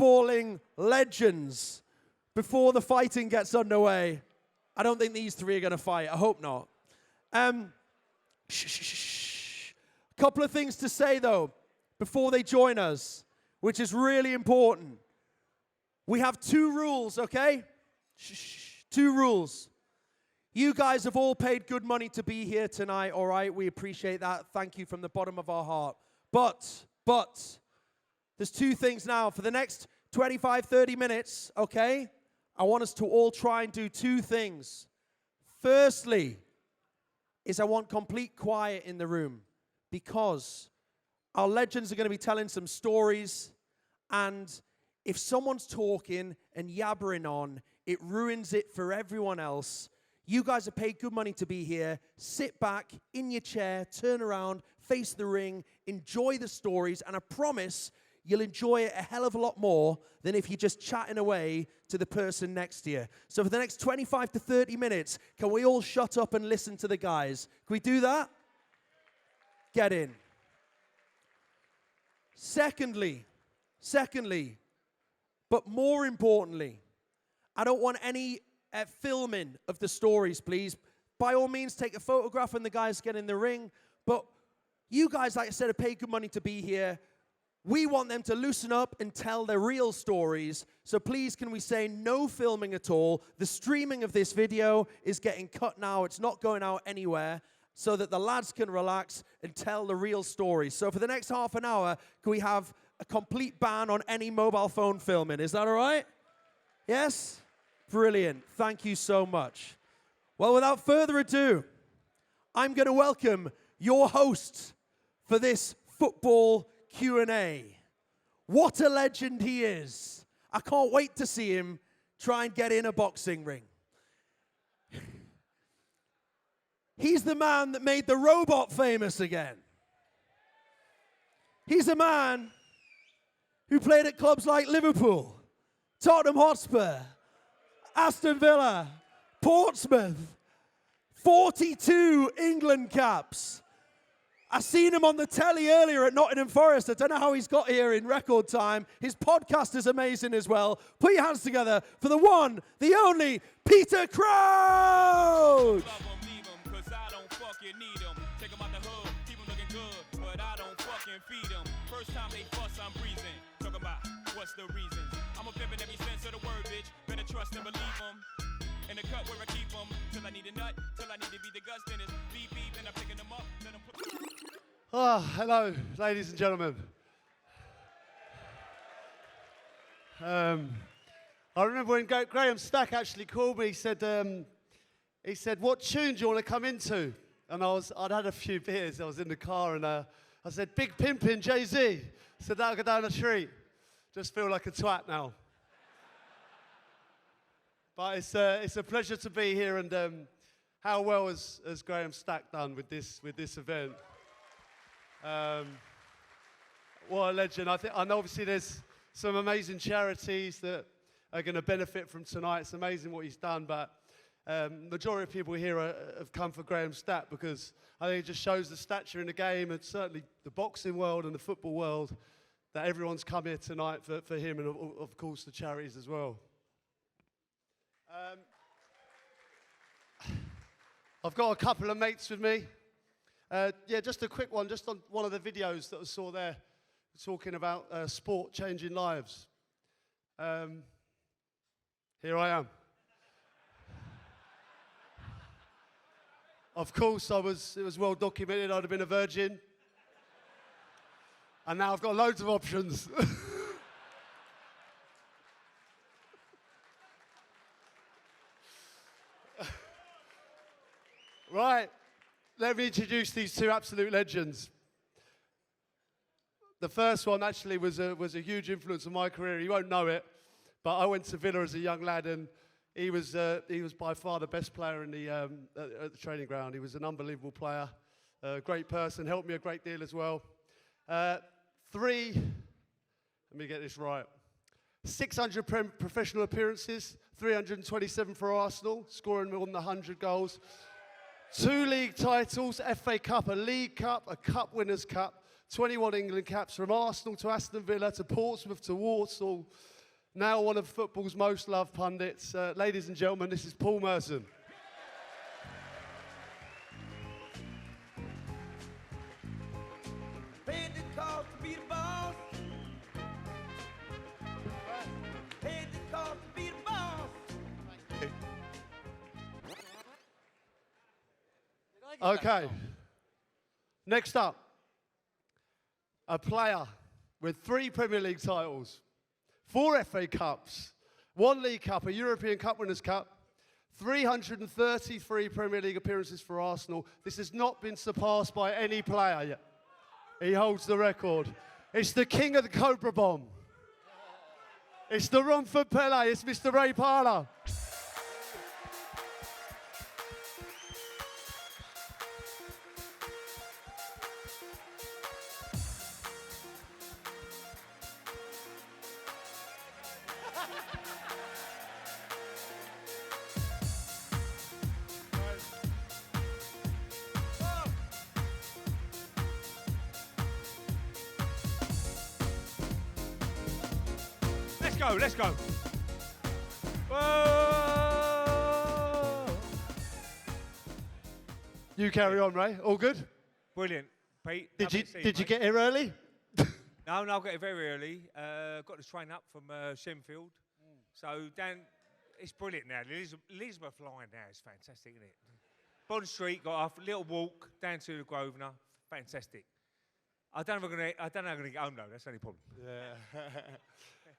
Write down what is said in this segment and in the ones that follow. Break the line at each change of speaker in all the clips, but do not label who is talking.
footballing legends before the fighting gets underway. I don't think these three are going to fight. I hope not. Couple of things to say, though, before they join us, which is really important. We have 2 rules, okay? 2 rules. You guys have all paid good money to be here tonight, all right? We appreciate that. Thank you from the bottom of our heart. But, there's 2 things now. For the next 25, 30 minutes, okay? I want us to all try and do 2 things. Firstly, is I want complete quiet in the room because our legends are going to be telling some stories, and if someone's talking and yabbering on, it ruins it for everyone else. You guys have paid good money to be here. Sit back in your chair, turn around, face the ring, enjoy the stories, and I promise you'll enjoy it a hell of a lot more than if you're just chatting away to the person next to you. So for the next 25 to 30 minutes, can we all shut up and listen to the guys? Can we do that? Get in. Secondly, but more importantly, I don't want any filming of the stories, please. By all means, take a photograph when the guys get in the ring. But you guys, like I said, have paid good money to be here. We want them to loosen up and tell their real stories. So please, can we say no filming at all? The streaming of this video is getting cut now. It's not going out anywhere, so that the lads can relax and tell the real stories. So for the next half an hour, can we have a complete ban on any mobile phone filming? Is that all right? Yes? Brilliant. Thank you so much. Well, without further ado, I'm going to welcome your host for this football Q&A. What a legend he is. I can't wait to see him try and get in a boxing ring. He's the man that made the robot famous again. He's a man who played at clubs like Liverpool, Tottenham Hotspur, Aston Villa, Portsmouth, 42 England caps. I seen him on the telly earlier at Nottingham Forest. I don't know how he's got here in record time. His podcast is amazing as well. Put your hands together for the one, the only, Peter Crouch!
First time they fuss, I'm breathing. Talking about what's the reasons. I'm a pimp in every sense of the word, bitch. Better trust and believe them. In the cut where I keep them. Till I need a nut, till I need to be the guts. Then it's beep beep, and I'm picking them up. Then I'm
Hello, ladies and gentlemen. I remember when Graham Stack actually called me. He said, "What tune do you want to come into?" And I'd had a few beers. I was in the car, and I said, "Big Pimpin' Jay-Z." I said, "That'll go down the street." Just feel like a twat now. But it's a pleasure to be here, and how well has Graham Stack done with this event? What a legend. I know obviously there's some amazing charities that are going to benefit from tonight. It's amazing what he's done, but majority of people here have come for Graham Stack because I think it just shows the stature in the game, and certainly the boxing world and the football world, that everyone's come here tonight for him, and of course the charities as well. I've got a couple of mates with me. Yeah, just a quick one, just on one of the videos that I saw there, talking about sport changing lives. Here I am. Of course, it was well documented I'd have been a virgin. And now I've got loads of options. Right, let me introduce these 2 absolute legends. The first one actually was a huge influence on my career. You won't know it, but I went to Villa as a young lad, and he was by far the best player in at the training ground. He was an unbelievable player, a great person, helped me a great deal as well. 3, let me get this right, 600 professional appearances, 327 for Arsenal, scoring more than 100 goals. 2 league titles, FA Cup, a League Cup, a Cup Winners' Cup, 21 England caps from Arsenal to Aston Villa to Portsmouth to Walsall. Now one of football's most loved pundits. Ladies and gentlemen, this is Paul Merson.
Paid the cost to be the boss. Paid the cost to be the boss.
Okay. Next up, a player with 3 Premier League titles, 4 FA Cups, 1 League Cup, a European Cup Winners' Cup, 333 Premier League appearances for Arsenal. This has not been surpassed by any player yet. He holds the record. It's the king of the Cobra Bomb. It's the Romford Pele. It's Mr. Ray Parlour.
Let's go. Whoa!
You carry on, Ray. All good?
Brilliant, Pete.
Did
Lovely to see
you
mate.
get here early?
No, I got here very early. Got the train up from Shenfield. So down, it's brilliant now. Elizabeth line now is fantastic, isn't it? Bond Street, got off, a little walk down to the Grosvenor. Fantastic. I don't know if I'm going to get home though. That's the only problem.
Yeah.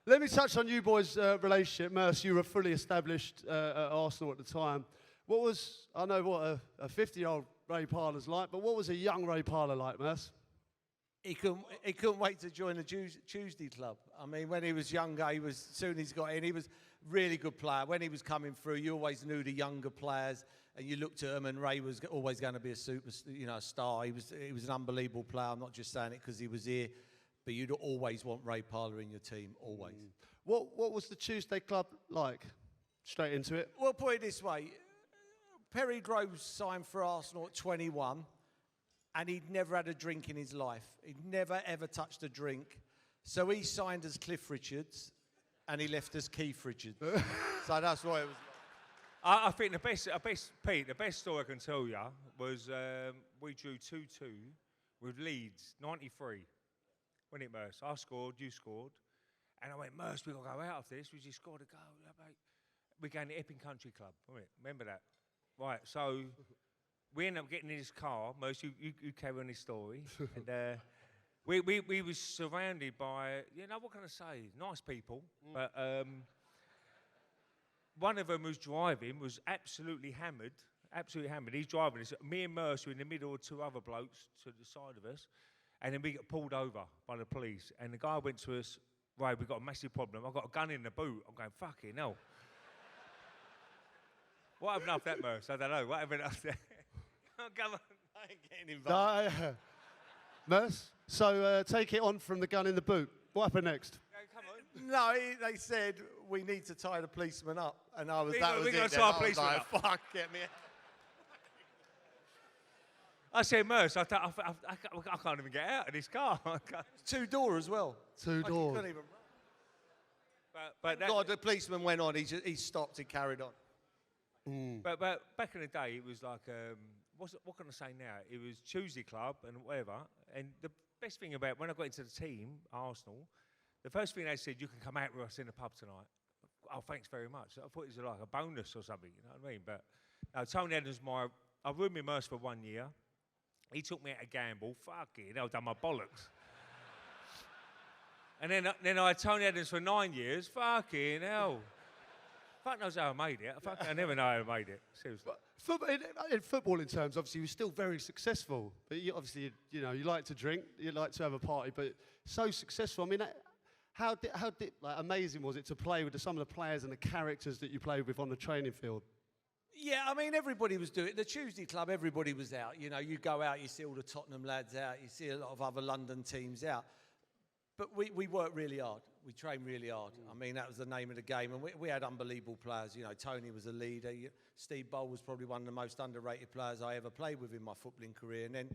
Let me touch on you boys' relationship. Merce, you were fully established at Arsenal at the time. What was, I know what a 50-year-old Ray Parlour's like, but what was a young Ray Parlour like, Merce?
He couldn't wait to join the Tuesday club. I mean, when he was younger, soon as he got in, he was really good player. When he was coming through, you always knew the younger players, and you looked at him, and Ray was always going to be a star. He was an unbelievable player. I'm not just saying it because he was here, but you'd always want Ray Parlour in your team, always.
What was the Tuesday club like? Straight into it.
Well, put it this way. Perry Groves signed for Arsenal at 21, and he'd never had a drink in his life. He'd never, ever touched a drink. So he signed as Cliff Richards, and he left as Keith Richards. So that's why it was.
I think the best story I can tell you was we drew 2-2 with Leeds, 93. When it Merce, I scored, you scored, and I went, Merce, we've got to go out after this. We just scored a goal. We're going to Epping Country Club. Remember that? Right, so we ended up getting in this car. Merce, you carry on this story. And we was surrounded by, what can I say? Nice people. But one of them was driving, was absolutely hammered. He's driving us. Me and Merce were in the middle of 2 other blokes to the side of us. And then we got pulled over by the police. And the guy went to us, right, we've got a massive problem. I've got a gun in the boot. I'm going, fucking hell. What happened after that, Merce? I don't know. What happened after that? Come on, I ain't getting involved.
Merce, so take it on from the gun in the boot. What happened next?
Come on.
No, they said, we need to tie the policeman up. And that was
We
it.
gotta
then.
tie
I
a
was
policeman
like,
up.
fuck, get me out.
I said, Merce, I can't even get out of this car.
2-door as well.
2-door.
Couldn't even run.
But
God, the policeman went on. He stopped. He carried on.
But back in the day, it was like, what can I say now? It was Tuesday club and whatever. And the best thing about when I got into the team, Arsenal, the first thing they said, you can come out with us in the pub tonight. Oh, thanks very much. I thought it was like a bonus or something, you know what I mean? But no, Tony Adams, I roomed with Merce for 1 year. He took me out to gamble. Fucking hell, done my bollocks. And then I had Tony Adams for 9 years. Fucking hell. Fuck knows how I made it. I never know how I made it. Seriously.
In footballing terms, obviously, you were still very successful. But obviously, you like to drink, you like to have a party, but so successful. I mean, how amazing was it to play with some of the players and the characters that you played with on the training field?
Yeah, I mean, everybody was doing it. The Tuesday club, everybody was out. You go out, you see all the Tottenham lads out, you see a lot of other London teams out. But we worked really hard. We trained really hard. I mean, that was the name of the game. And we had unbelievable players. Tony was a leader. Steve Bowl was probably one of the most underrated players I ever played with in my footballing career. And then,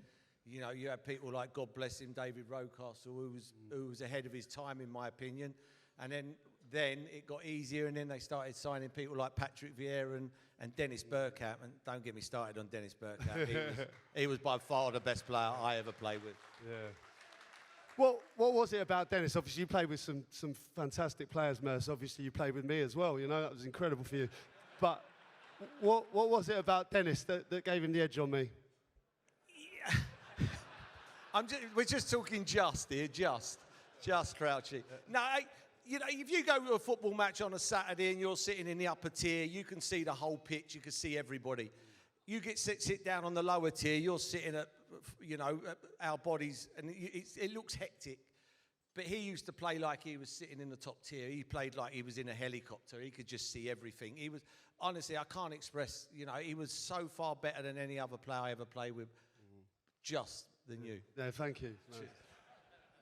You know, you had people like, God bless him, David Rocastle, who was ahead of his time, in my opinion. And then it got easier, and then they started signing people like Patrick Vieira and Dennis Bergkamp. And don't get me started on Dennis Bergkamp. He was by far the best player I ever played with.
Yeah. What was it about Dennis? Obviously, you played with some fantastic players, Merce. Obviously, you played with me as well. You know, that was incredible for you. But what was it about Dennis that gave him the edge on me?
We're just talking just here, just Crouchy. No, you know, if you go to a football match on a Saturday and you're sitting in the upper tier, you can see the whole pitch, you can see everybody. You sit down on the lower tier, you're sitting at, you know, at our bodies, and it looks hectic. But he used to play like he was sitting in the top tier. He played like he was in a helicopter. He could just see everything. He was, honestly, I can't express, you know, he was so far better than any other player I ever played with, just than you.
No, thank you. No.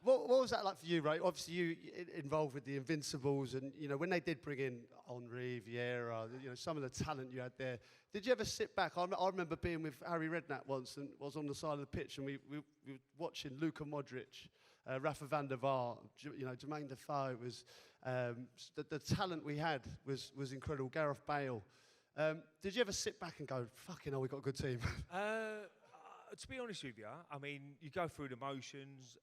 What was that like for you, Ray? Obviously, you involved with the Invincibles, and you know when they did bring in Henry, Vieira, you know some of the talent you had there. Did you ever sit back? I remember being with Harry Redknapp once, and was on the side of the pitch, and we were watching Luka Modric, Rafa van der Vaart, you know Jermaine Defoe. It was the talent we had was incredible. Gareth Bale. Did you ever sit back and go, "Fucking hell, we got a good team"?
To be honest with you, I mean, you go through the motions.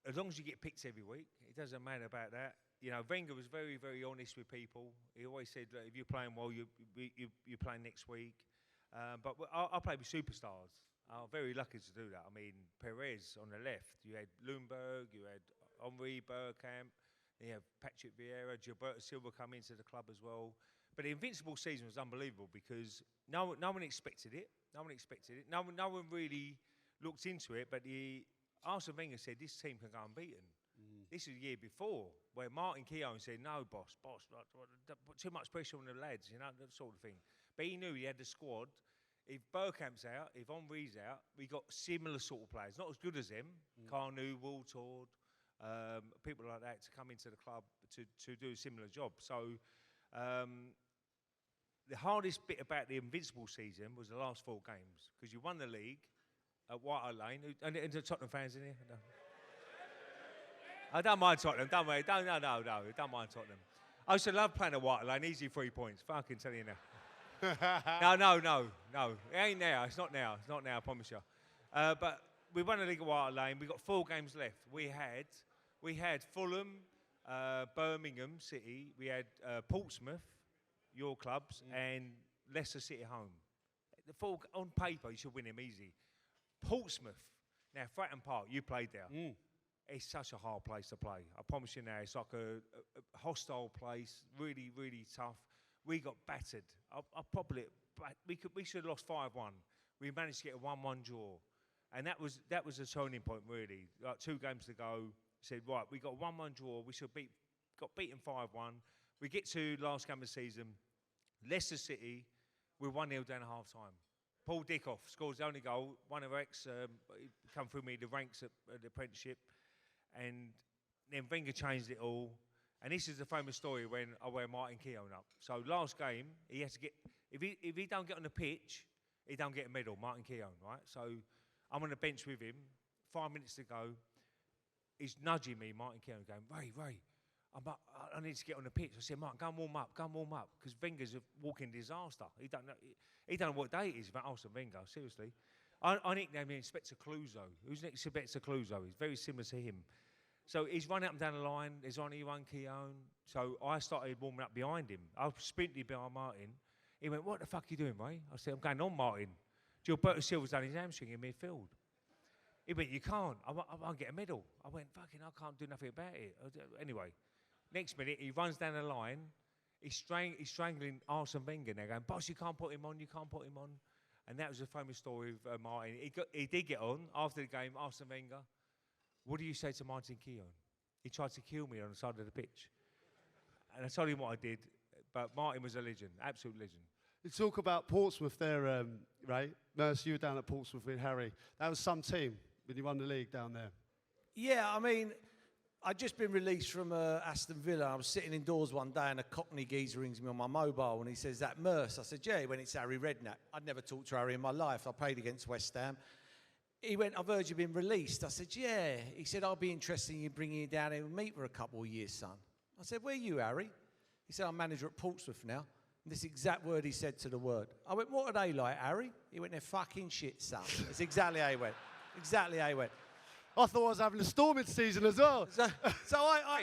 As long as you get picked every week, it doesn't matter about that. You know, Wenger was very, very honest with people. He always said, look, if you're playing well, you're playing next week. But I played with superstars. I'm very lucky to do that. I mean, Perez on the left. You had Lundberg, you had Henry, Bergkamp, you have Patrick Vieira, Gilberto Silva come into the club as well. But the Invincible season was unbelievable because no one expected it. No one expected it. No one really looked into it. But Arsene Wenger said this team can go unbeaten. This is the year before, where Martin Keown said, no, boss, too much pressure on the lads, you know, that sort of thing. But he knew he had the squad. If Bergkamp's out, if Henry's out, we got similar sort of players, not as good as them, Carnu, Waltord, people like that, to come into the club to do a similar job. So the hardest bit about the Invincible season was the last 4 games, because you won the league at White Hart Lane. And the Tottenham fans in here? No. I don't mind Tottenham, don't worry. No, don't mind Tottenham. I used to love playing at White Hart Lane, easy 3 points. Fucking tell you now. No. It ain't now, it's not now, I promise you. But we won the league at White Hart Lane, we got 4 games left. We had Fulham, Birmingham City, we had Portsmouth, your clubs, and Leicester City home. On paper, you should win them easy. Portsmouth, now Fratton Park, you played there. It's such a hard place to play. I promise you now, it's like a hostile place, really, really tough. We got battered. We should have lost 5-1. We managed to get a 1-1 draw, and that was a turning point really. Like 2 games to go, said right, we got a 1-1 draw. We got beaten 5-1. We get to last game of the season, Leicester City, we're 1-0 down at half time. Paul Dickoff scores the only goal. One of our come through me the ranks at the apprenticeship, and then Wenger changed it all. And this is the famous story when I wear Martin Keown up. So last game, he has to get if he don't get on the pitch, he don't get a medal. Martin Keown, right? So I'm on the bench with him. 5 minutes to go. He's nudging me, Martin Keown, going, Ray. I need to get on the pitch. I said, Martin, go and warm up, because Wenger's a walking disaster. He don't know what day it is about Arsene Wenger, seriously. I nicknamed him Inspector Clouseau. Who's next to Inspector Clouseau? He's very similar to him. So he's run up and down the line. There's only one Keown. So I started warming up behind him. I was sprinting behind Martin. He went, what the fuck are you doing, Ray? I said, I'm going on, Martin. Gilberto Silva's done his hamstring in midfield. He went, you can't. I won't get a medal. I went, fucking, I can't do nothing about it. Anyway. Next minute, he runs down the line. He's strangling Arsene Wenger now, going, boss, you can't put him on. And that was a famous story of Martin. He did get on after the game, Arsene Wenger. What do you say to Martin Keown? He tried to kill me on the side of the pitch. And I told him what I did, but Martin was a legend, absolute legend.
You talk about Portsmouth there, Ray. Merce, you were down at Portsmouth with Harry. That was some team when you won the league down there.
Yeah, I mean, I'd just been released from Aston Villa. I was sitting indoors one day and a Cockney geezer rings me on my mobile and he says, that Merce? I said, yeah. He went, it's Harry Redknapp. I'd never talked to Harry in my life. I played against West Ham. he went, I've heard you've been released. I said, yeah. He said, I'll be interested in you bringing you down here and meet for a couple of years, son. I said, where are you, Harry? He said, I'm manager at Portsmouth now. And this exact word he said to the word. I went, what are they like, Harry? He went, they're fucking shit, son. That's exactly how he went. Exactly how he went.
I thought I was having a storming season as well.
So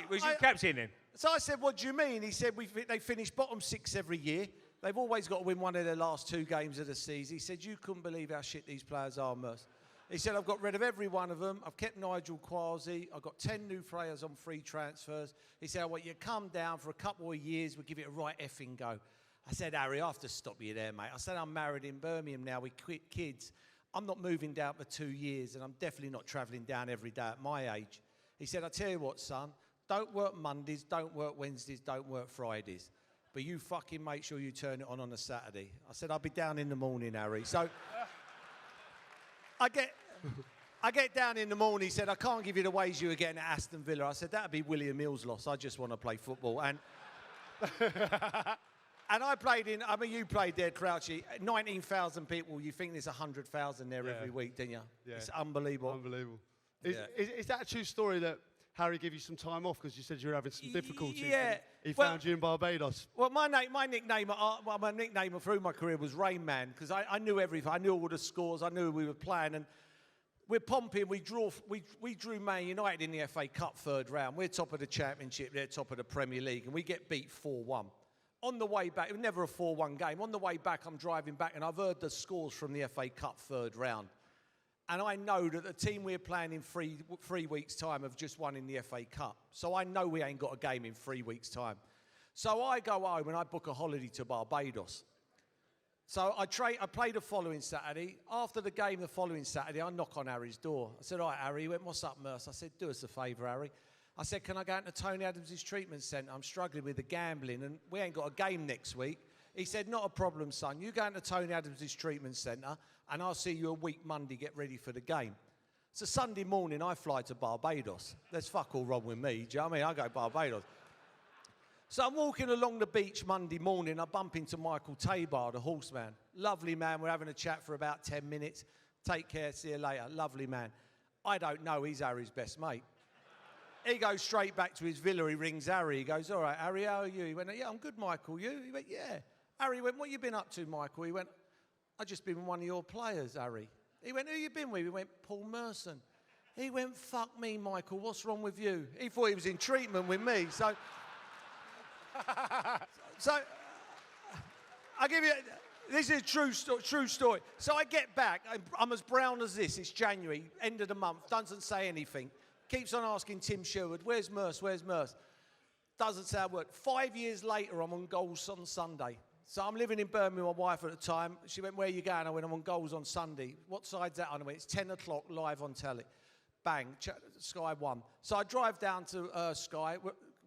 Was you captain then?
So I said, what do you mean? He said, they finish bottom 6 every year. They've always got to win one of their last 2 games of the season. He said, you couldn't believe how shit these players are, Merce. He said, I've got rid of every one of them. I've kept Nigel Quasi. I've got 10 new players on free transfers. He said, I want you to come down for a couple of years. We'll give it a right effing go. I said, Harry, I have to stop you there, mate. I said, I'm married in Birmingham now. We quit kids. I'm not moving down for 2 years, and I'm definitely not travelling down every day at my age. He said, I tell you what, son, don't work Mondays, don't work Wednesdays, don't work Fridays. But you fucking make sure you turn it on a Saturday. I said, I'll be down in the morning, Harry. So I get down in the morning. He said, I can't give you the wage you were getting at Aston Villa. I said, that'd be William Hill's loss. I just want to play football. And and I played you played there, Crouchy. 19,000 people. You think there's 100,000 there every week, didn't you?
Yeah.
It's unbelievable.
Unbelievable.
Yeah.
Is that a true story that Harry gave you some time off because you said you were having some difficulties?
Yeah.
He found you in Barbados.
Well, my nickname through my career was Rain Man because I knew everything. I knew all the scores. I knew who we were playing. And we're pumping. We drew Man United in the FA Cup 3rd round. We're top of the Championship. They're top of the Premier League. And we get beat 4-1. On the way back, it was never a 4-1 game. On the way back, I'm driving back and I've heard the scores from the FA Cup 3rd round. And I know that the team we're playing in three weeks' time have just won in the FA Cup. So I know we ain't got a game in 3 weeks' time. So I go home and I book a holiday to Barbados. So I played the following Saturday. After the game the following Saturday, I knock on Harry's door. I said, all right, Harry. He went, what's up, Merce? I said, do us a favour, Harry. I said, can I go into Tony Adams' treatment centre? I'm struggling with the gambling and we ain't got a game next week. He said, not a problem, son. You go into Tony Adams' treatment centre and I'll see you a week Monday, get ready for the game. So Sunday morning, I fly to Barbados. There's fuck all wrong with me, do you know what I mean? I go Barbados. So I'm walking along the beach Monday morning. I bump into Michael Tabar, the horseman. Lovely man. We're having a chat for about 10 minutes. Take care. See you later. Lovely man. I don't know. He's Harry's best mate. He goes straight back to his villa. He rings Harry. He goes, all right, Harry, how are you? He went, yeah, I'm good, Michael. You? He went, yeah. Harry went, what you been up to, Michael? He went, I've just been with one of your players, Harry. He went, who you been with? He went, Paul Merson. He went, fuck me, Michael. What's wrong with you? He thought he was in treatment with me. So I give you, this is a true story. So I get back. I'm as brown as this. It's January, end of the month. Doesn't say anything. Keeps on asking Tim Sherwood, where's Merce? Where's Merce? Doesn't say a word. 5 years later, I'm on Goals on Sunday. So I'm living in Birmingham with my wife at the time. She went, where are you going? I went, I'm on Goals on Sunday. What side's that on? I went, it's 10 o'clock live on telly. Bang, Sky 1. So I drive down to Sky.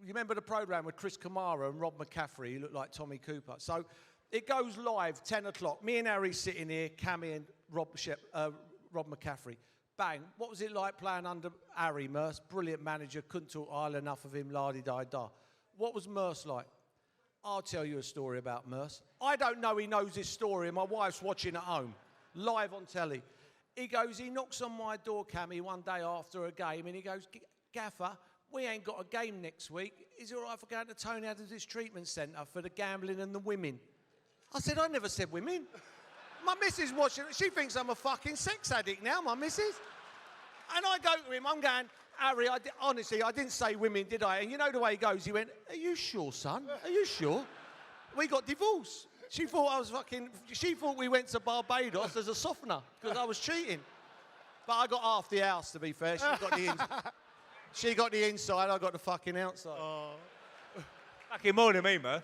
You remember the programme with Chris Kamara and Rob McCaffrey? He looked like Tommy Cooper. So it goes live, 10 o'clock. Me and Harry sitting here, Cammy and Rob McCaffrey. Bang. What was it like playing under Harry, Merce? Brilliant manager. Couldn't talk isle enough of him, la-di-da-da. What was Merce like? I'll tell you a story about Merce. I don't know he knows this story, and my wife's watching at home, live on telly. He goes, he knocks on my door, Cammy, one day after a game, and he goes, Gaffer, we ain't got a game next week. Is it all right if I go to Tony Adams' treatment centre for the gambling and the women? I said, I never said women. My missus watching it. She thinks I'm a fucking sex addict now, my missus. And I go to him, I'm going, Harry, honestly, I didn't say women, did I? And you know the way he goes, he went, are you sure, son? Are you sure? We got divorced. She thought we went to Barbados as a softener because I was cheating. But I got half the house, to be fair. She got the inside, I got the fucking outside.
Oh. Fucking more than me, Merce.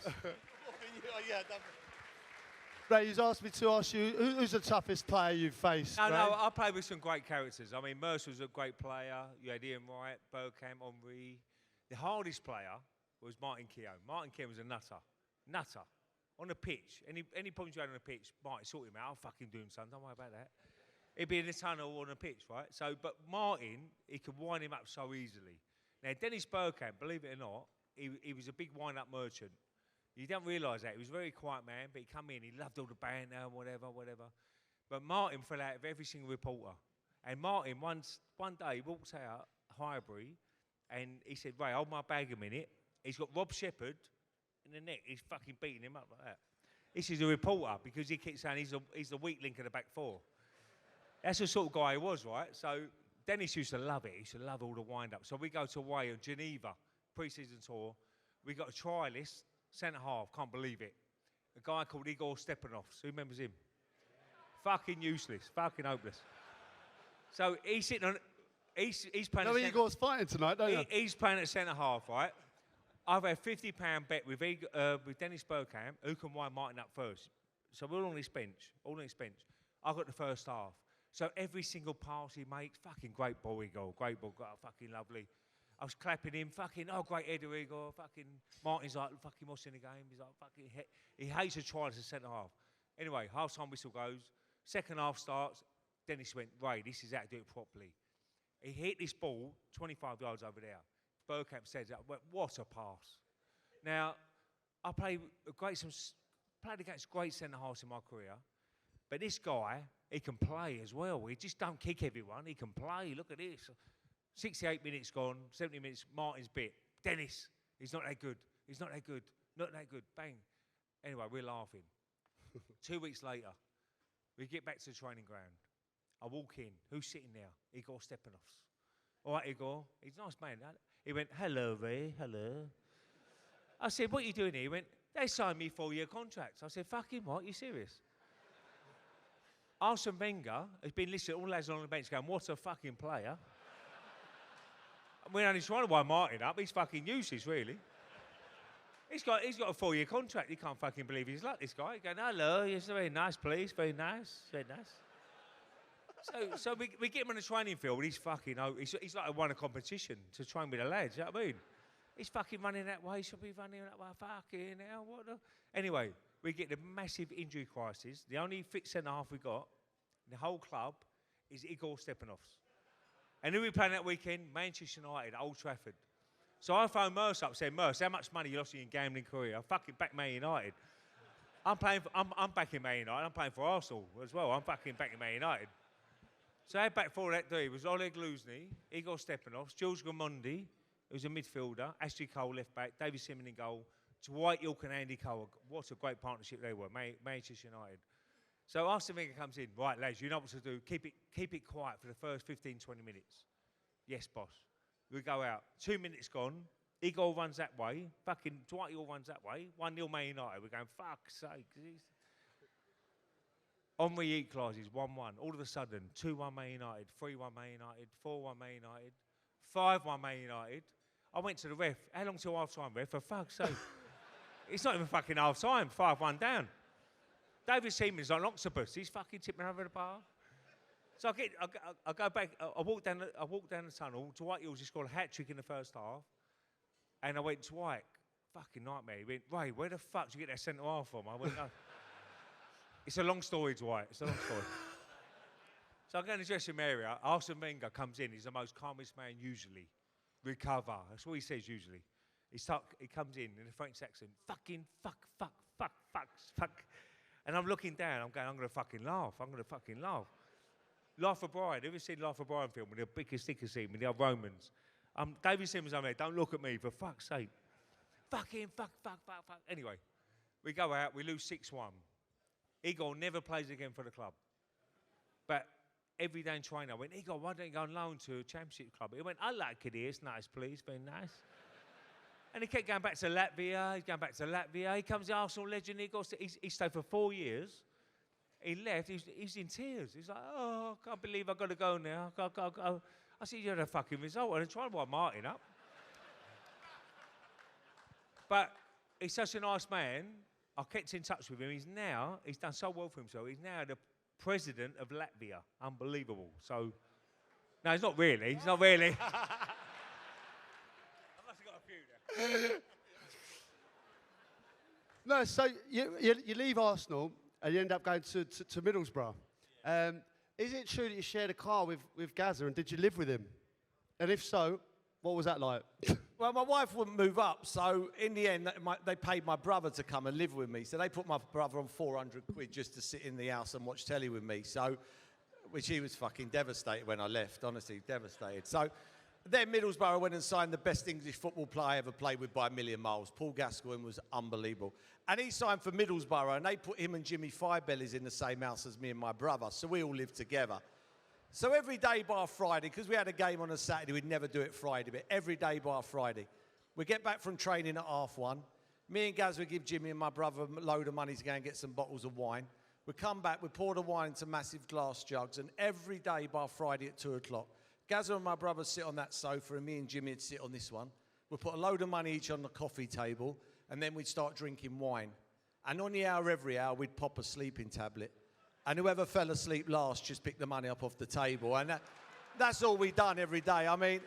Yeah,
Ray, he's asked me to ask you, who's the toughest player you've faced?
No,
Ray?
I played with some great characters. I mean, Merce was a great player. You had Ian Wright, Bergkamp, Henry. The hardest player was Martin Keown. Martin Keown was a nutter. On the pitch. Any problems you had on the pitch, Martin, sort him out. I'll fucking do him, son. Don't worry about that. He'd be in the tunnel on the pitch, right? So, but Martin, he could wind him up so easily. Now, Dennis Bergkamp, believe it or not, he was a big wind-up merchant. You don't realise that. He was a very quiet man, but he come in, he loved all the banter and whatever. But Martin fell out of every single reporter. And Martin, one day, walks out Highbury, and he said, Ray, hold my bag a minute. He's got Rob Shepherd in the neck. He's fucking beating him up like that. This is a reporter, because he keeps saying he's the weak link of the back four. That's the sort of guy he was, right? So Dennis used to love it. He used to love all the wind-up. So we go to away in Geneva, pre-season tour. We got a trialist, centre-half, can't believe it. A guy called Igor Stepanovs. Who remembers him? Fucking useless, fucking hopeless. So he's sitting on, he's playing.
No, Igor's fighting tonight, don't you?
He's playing at centre half, right? I've had £50 bet with Dennis Bergkamp, who can wind Martin up first. So we're all on his bench, I got the first half. So every single pass he makes, fucking great ball, Igor, great ball, fucking lovely. I was clapping him, fucking, oh, great header, Igor, fucking, Martin's like, fucking, what's in the game? He's like, fucking, he hates to try as a centre half. Anyway, half-time whistle goes, second half starts, Dennis went, Ray, this is how to do it properly. He hit this ball 25 yards over there. Bergkamp says, what a pass. Now, I played against great centre-halves in my career, but this guy, he can play as well. He just don't kick everyone, he can play, look at this. 68 minutes gone, 70 minutes, Martin's bit. Dennis, he's not that good, not that good, bang. Anyway, we're laughing. 2 weeks later, we get back to the training ground. I walk in. Who's sitting there? Igor Stepanovs. All right, Igor. He's a nice man. He went, hello, Ray, hello. I said, what are you doing here? He went, they signed me 4-year contracts. I said, fucking what? You serious? Arsene Wenger has been listening to all lads on the bench going, what a fucking player. We're only trying to wind Martin up. He's fucking useless, really. He's got a 4-year contract. He can't fucking believe his luck, this guy. He's going, hello, yes, very nice, please, very nice, very nice. So we get him on the training field. He's fucking, he's like won a competition to train with the lads, you know what I mean? He's fucking running that way, should be running that way, fucking hell, what the... Anyway, we get the massive injury crisis. The only fit centre-half we got in the whole club is Igor Stepanovs. And who are we playing that weekend? Manchester United, Old Trafford. So I phoned Merce up, said, Merce, how much money you lost in your gambling career? I fucking back Man United. I'm backing Man United. I'm playing for Arsenal as well. I'm fucking backing Man United. So I had back four that day. It was Oleg Luzny, Igor Stepanovs, Jules Gamondi, who was a midfielder, Ashley Cole left back, David Simon in goal, Dwight York and Andy Cole. What a great partnership they were, Manchester United. So Arsene Wenger comes in, right, lads, you know what to do. Keep it quiet for the first 15, 20 minutes. Yes, boss. We go out. 2 minutes gone. Igor runs that way. Fucking Dwight York runs that way. 1-0 Man United. We're going, fuck's sake. Henry equalises 1-1. All of a sudden, 2-1 Man United, 3-1 Man United, 4-1 Man United, 5-1 Man United. I went to the ref. How long till half-time, ref? For fuck's sake. It's not even fucking half-time. 5-1 down. David Seaman's like an octopus. He's fucking tipping over the bar. So I go back. I walk down the tunnel. Dwight York just scored a hat-trick in the first half. And I went, Dwight, fucking nightmare. He went, Ray, where the fuck did you get that centre-half from? I went, no. It's a long story, Dwight. It's a long story. So I go in the dressing room area. Arsene Wenger comes in. He's the most calmest man usually. Recover. That's what he says usually. He comes in a French accent. Fucking fuck. And I'm looking down. I'm going, I'm going to fucking laugh. Life of Brian. Ever seen Life of Brian film with the biggest sticker scene with the Romans? David Simmons over there. Don't look at me, for fuck's sake. Fucking fuck. Anyway, we go out. We lose 6-1. Igor never plays again for the club. But every day in training, I went, Igor, why don't you go on loan to a championship club? He went, I like it here. It's nice, please. Very nice. And he kept going back to Latvia. He's going back to Latvia. He comes to Arsenal legend. He stayed for 4 years. He left. He's in tears. He's like, oh, I can't believe I've got to go now. I said, you had a fucking result. And I tried to wind Martin up. But he's such a nice man. I kept in touch with him. He's done so well for himself. He's now the president of Latvia. Unbelievable. So, no, he's not really. I must have got a few there.
No, so you leave Arsenal and you end up going to Middlesbrough. Yeah. Is it true that you shared a car with Gazza, and did you live with him? And if so, what was that like?
Well, my wife wouldn't move up, so in the end, they paid my brother to come and live with me. So they put my brother on 400 quid just to sit in the house and watch telly with me. So which he was fucking devastated when I left, honestly, devastated. So then Middlesbrough went and signed the best English football player I ever played with by a million miles. Paul Gascoigne was unbelievable. And he signed for Middlesbrough, and they put him and Jimmy Firebellies in the same house as me and my brother, so we all lived together. So every day bar Friday, because we had a game on a Saturday, we'd never do it Friday, but every day bar Friday. We get back from training at 1:30. Me and Gaz would give Jimmy and my brother a load of money to go and get some bottles of wine. We'd come back, we'd pour the wine into massive glass jugs, and every day bar Friday at 2:00, Gazza and my brother sit on that sofa, and me and Jimmy would sit on this one. We'd put a load of money each on the coffee table, and then we'd start drinking wine. And on the hour, every hour, we'd pop a sleeping tablet. And whoever fell asleep last just picked the money up off the table. And that's all we'd done every day. I mean,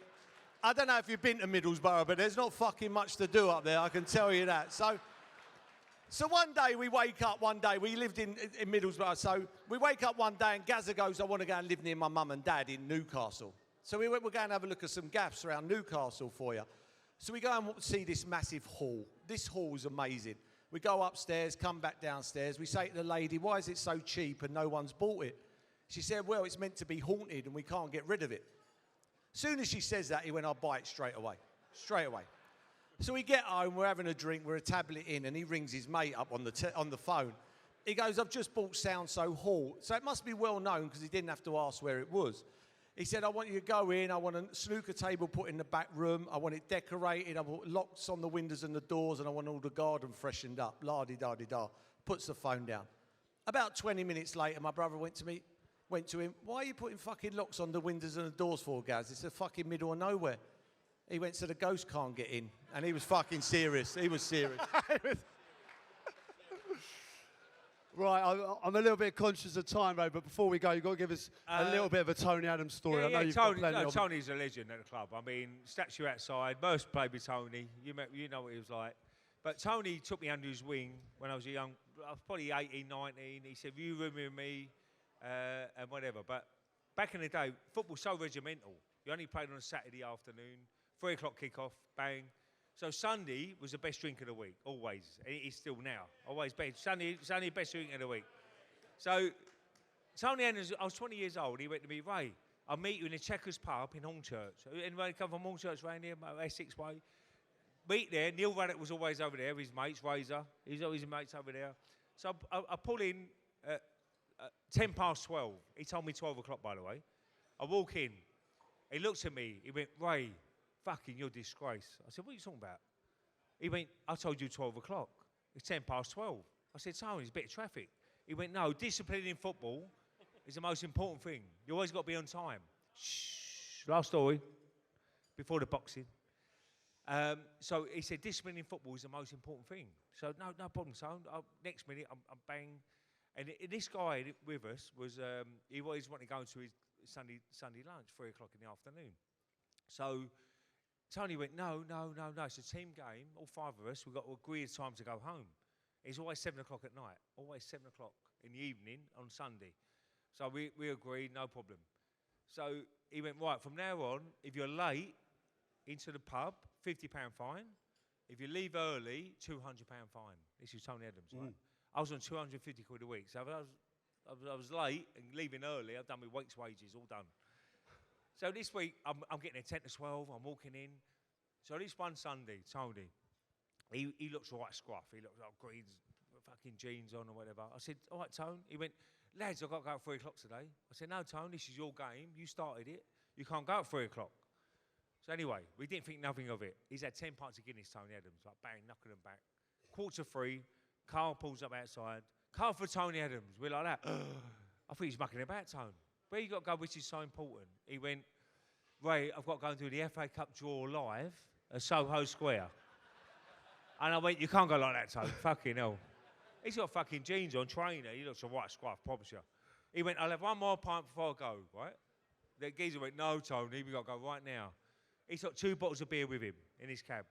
I don't know if you've been to Middlesbrough, but there's not fucking much to do up there, I can tell you that. So one day we wake up, we lived in Middlesbrough, so we wake up one day and Gazza goes, I want to go and live near my mum and dad in Newcastle. So we went, we're going to have a look at some gaps around Newcastle for you. So we go and see this massive hall. This hall's amazing. We go upstairs, come back downstairs. We say to the lady, why is it so cheap and no one's bought it? She said, well, it's meant to be haunted and we can't get rid of it. As soon as she says that, he went, I'll buy it straight away. Straight away. So we get home, we're having a drink, we're a tablet in, and he rings his mate up on the phone. He goes, I've just bought So Hall. So it must be well known because he didn't have to ask where it was. He said, I want you to go in, I want a snooker table put in the back room, I want it decorated, I want locks on the windows and the doors, and I want all the garden freshened up. La-di-da-di-da. Puts the phone down. About 20 minutes later, my brother went to him, why are you putting fucking locks on the windows and the doors for, Gaz? It's a fucking middle of nowhere. He went, so the ghost can't get in. And he was fucking serious. He was serious.
Right, I'm a little bit conscious of time, Ray, but before we go, you've got to give us a little bit of a Tony Adams story. I know you've got plenty of them.
Tony's a legend at the club. I mean, statue outside. Merce played with Tony. You know what he was like. But Tony took me under his wing when I was I was probably 18, 19. He said, you room with me and whatever. But back in the day, football's so regimental. You only played on a Saturday afternoon, 3 o'clock kick-off, bang. So Sunday was the best drink of the week, always. It is still now. Always best. Sunday, best drink of the week. So Tony Adams, I was 20 years old. He went to me, Ray, I'll meet you in the Checkers pub in Hornchurch. Anybody come from Hornchurch around here, Essex way? Meet there. Neil Raddock was always over there, his mates, Razor. He's always his mates over there. So I pull in 12:10. He told me 12 o'clock, by the way. I walk in. He looks at me. He went, Ray, fucking you're a disgrace. I said, what are you talking about? He went, I told you 12 o'clock. It's 12:10. I said, Tony, there's a bit of traffic. He went, no, discipline in football is the most important thing. You always got to be on time. Shh. Last story, before the boxing. So he said, discipline in football is the most important thing. So no problem, son. Next minute, I'm bang. And this guy with us was, he always wanted to go to his Sunday lunch, 3 o'clock in the afternoon. So Tony went, no, it's a team game, all 5 of us, we've got to agree a time to go home. It's always 7 o'clock at night, always 7 o'clock in the evening on Sunday. So we agreed, no problem. So he went, right, from now on, if you're late into the pub, £50 fine. If you leave early, £200 fine. This is Tony Adams, right? I was on 250 quid a week, so I was late and leaving early. I've done my week's wages, all done. So this week, I'm getting a 10 to 12, I'm walking in. So this one Sunday, Tony, he looks right scruff. He looks like green fucking jeans on or whatever. I said, all right, Tone. He went, lads, I've got to go at 3 o'clock today. I said, no, Tone, this is your game. You started it. You can't go at 3 o'clock. So anyway, we didn't think nothing of it. He's had 10 pints of Guinness, Tony Adams, like bang, knocking them back. 3:15, car pulls up outside. Car for Tony Adams. We're like that. I think he's mucking about, Tone. Where you got to go, which is so important? He went, Ray, I've got to go and do the FA Cup draw live at Soho Square. And I went, you can't go like that, Tone. Fucking hell. He's got fucking jeans on, trainer. He looks a right scruff, promise you. He went, I'll have one more pint before I go, right? The geezer went, no, Tony, we got to go right now. He took 2 bottles of beer with him in his cab.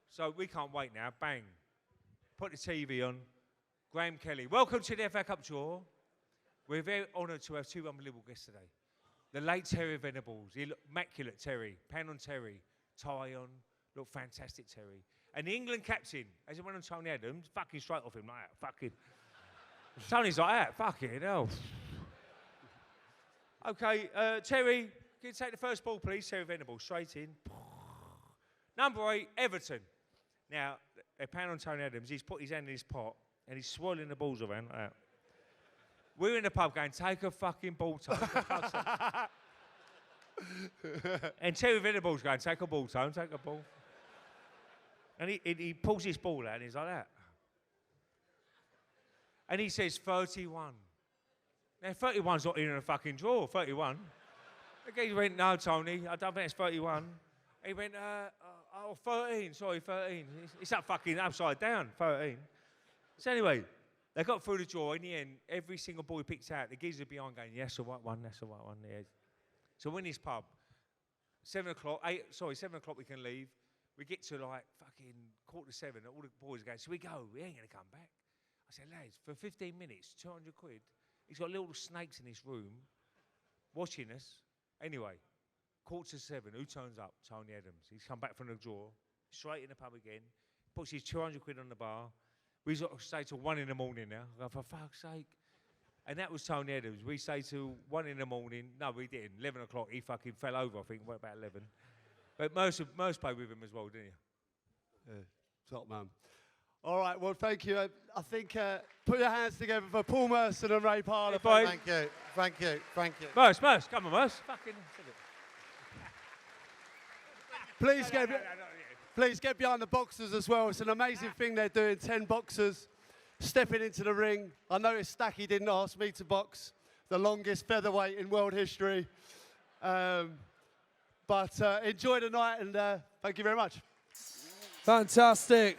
So we can't wait now. Bang. Put the TV on. Graham Kelly. Welcome to the FA Cup draw. We're very honoured to have 2 unbelievable guests today. The late Terry Venables. He looked immaculate, Terry. Pan on Terry. Tie on. Looked fantastic, Terry. And the England captain, as it went on Tony Adams, fucking straight off him like that. Fucking. Tony's like that. Fucking hell. Okay, Terry, can you take the first ball, please? Terry Venable, straight in. Number 8, Everton. Now, they pound on Tony Adams. He's put his hand in his pot and he's swirling the balls around like that. We're in the pub going, take a fucking ball, Tone. And Terry Venable's going, take a ball, Tone, take a ball. And he pulls his ball out and he's like that. And he says 31. Now, 31's not in a fucking draw, 31. The guy went, no, Tony, I don't think it's 31. He went, 13, sorry, 13. It's that fucking upside down, 13. So anyway, they got through the draw. In the end, every single ball he picked out, the geezer behind going, yes, the right one, that's the right one. Yeah. So we're in this pub, 7 o'clock we can leave. We get to like fucking 6:45, all the boys are going, so we go, we ain't gonna come back. I said, lads, for 15 minutes, 200 quid, he's got little snakes in this room watching us. Anyway, 6:45, who turns up? Tony Adams. He's come back from the draw, straight in the pub again, puts his 200 quid on the bar. We've got to stay till 1 in the morning now. I go, for fuck's sake. And that was Tony Adams. We stayed till 1 in the morning. No, we didn't. 11 o'clock, he fucking fell over, I think, about 11. But Merce played with him as well, didn't you?
Yeah, top man. All right, well, thank you. I think put your hands together for Paul Merson and Ray Parlour.
Hey,
Thank you, thank you, thank you.
Merce, come on, Merce. Fucking.
Please get behind the boxers as well. It's an amazing thing they're doing. 10 boxers stepping into the ring. I noticed Stacky didn't ask me to box the longest featherweight in world history. But enjoy the night and thank you very much.
Fantastic.